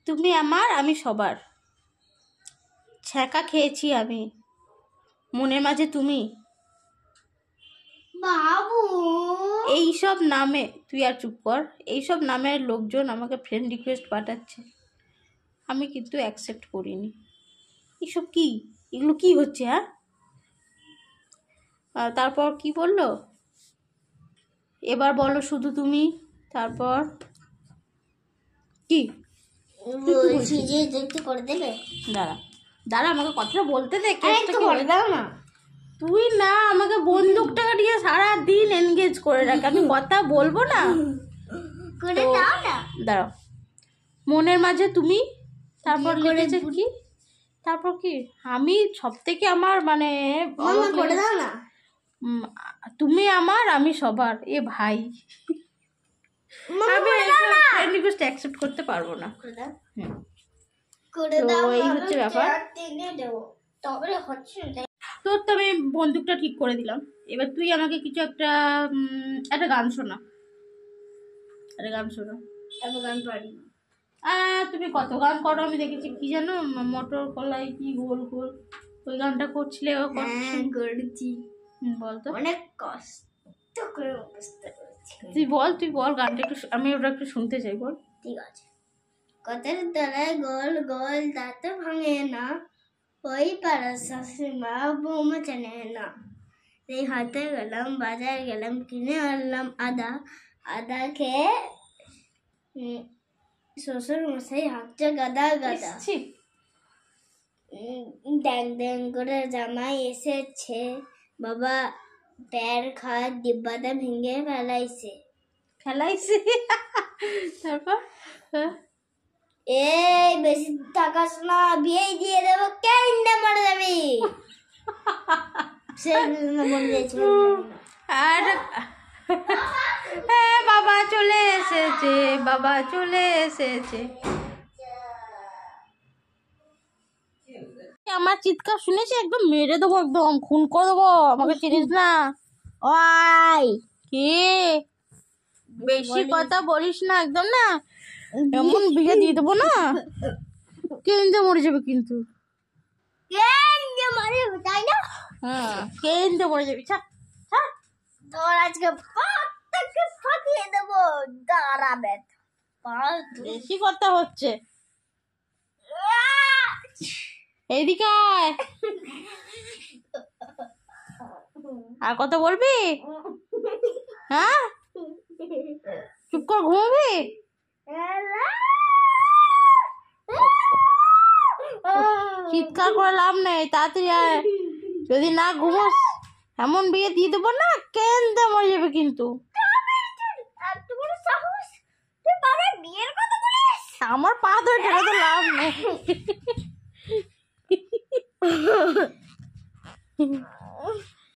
তুমি আমার, আমি সবার। ছ্যাঁকা খেয়েছি আমি, মনের মাঝে তুমি। বাবু এইসব নামে, তুই আর চুপ কর, এইসব নামের লোকজন আমাকে ফ্রেন্ড রিকোয়েস্ট পাঠাচ্ছে, আমি কিন্তু অ্যাকসেপ্ট করিনি। এইসব কি, এগুলো কি হচ্ছে? হ্যাঁ, তারপর কি বললো, এবার বলো শুধু তুমি। তারপর কি বলছি যে একটু করে দেবে। দাঁড়া দাঁড়া, আমাকে কথাটা বলতে দে। একটু করে দাও না। তুই না আমাকে বন্দুকটাকে দিয়ে সারা দিন এনগেজ করে রাখ, আমি কথা বলবো না? করে দাও না। দাঁড়াও, মনের মাঝে তুমি, তারপর লিখেছে কি, তারপর কি, আমি সব থেকে আমার মানে করে দাও না। তুমি আমার, আমি সবার। এ ভাই, আমি ফ্রেন্ড রিকোয়েস্ট অ্যাকসেপ্ট করতে পারবো না। করে তো দাও, এই হচ্ছে ব্যাপার। তবে হচ্ছে তোর তো আমি বন্দুকটা ঠিক করে দিলাম, এবার তুই আমাকে কিছু একটা একটা গান শোনা, একটা গান শোনা। এত গান পারি না। তুমি কত গান করো আমি দেখেছি, কি জানো, মটর কলাই কি গোল গোল, ওই গানটা করছিলে। করেছি। বলতো, অনেক কষ্ট করে বুঝতে পেরেছি। তুই বল গানটা একটু, আমি ওটা একটু শুনতে চাই, বল। ঠিক আছে। কতের তলায় গোল গোল দাঁত ভাঙে না, ওই পাড়া শাশুড়িমা বৌমা জানে না। এই হাতে গেলাম বাজার গেলাম, কিনে আনলাম আদা, আদা খেয়ে শ্বশুর মশাই হাঁকছে গাদা গাদা। ড্যাং ড্যাং করে জামাই এসেছে, বাবা প্যার খাওয়ার ডিব্বাটা ভেঙে ফেলাইছে। তারপর এই বেশি টাকাস না, বিয়ে দিয়ে দেবো, কেন মরে যাবি? আর বাবা চলে এসেছে, বাবা চলে এসেছে। আমার চিৎকার শুনেছি, একদম মেরে দেবো, একদম খুন করে দেবো, আমাকে চিনিস না? ওই কি বেশি কথা বলিস না, একদম না, এমন বিয়ে দিয়ে দেবো না, কেন্দে মরে যাবে কিন্তু। মরে তাই না? হ্যাঁ, কেন্দে মরে যাবি। তোর আজকে পাটাকে ফাটিয়ে দেবো, দাঁড়াবে। বেশি কথা হচ্ছে, এইদিকে আয়। আর কথা বলবি? হ্যাঁ, চুপ কর, ঘুমাবি? চিৎকার করে লাভ নেই, তাড়াতাড়ি আয়, যদি না ঘুমোস এমন বিয়ে দিয়ে দেবো না, কেন্দে মরে যাবে কিন্তু। আমার পা ধরে ঠেলে তো লাভ নেই।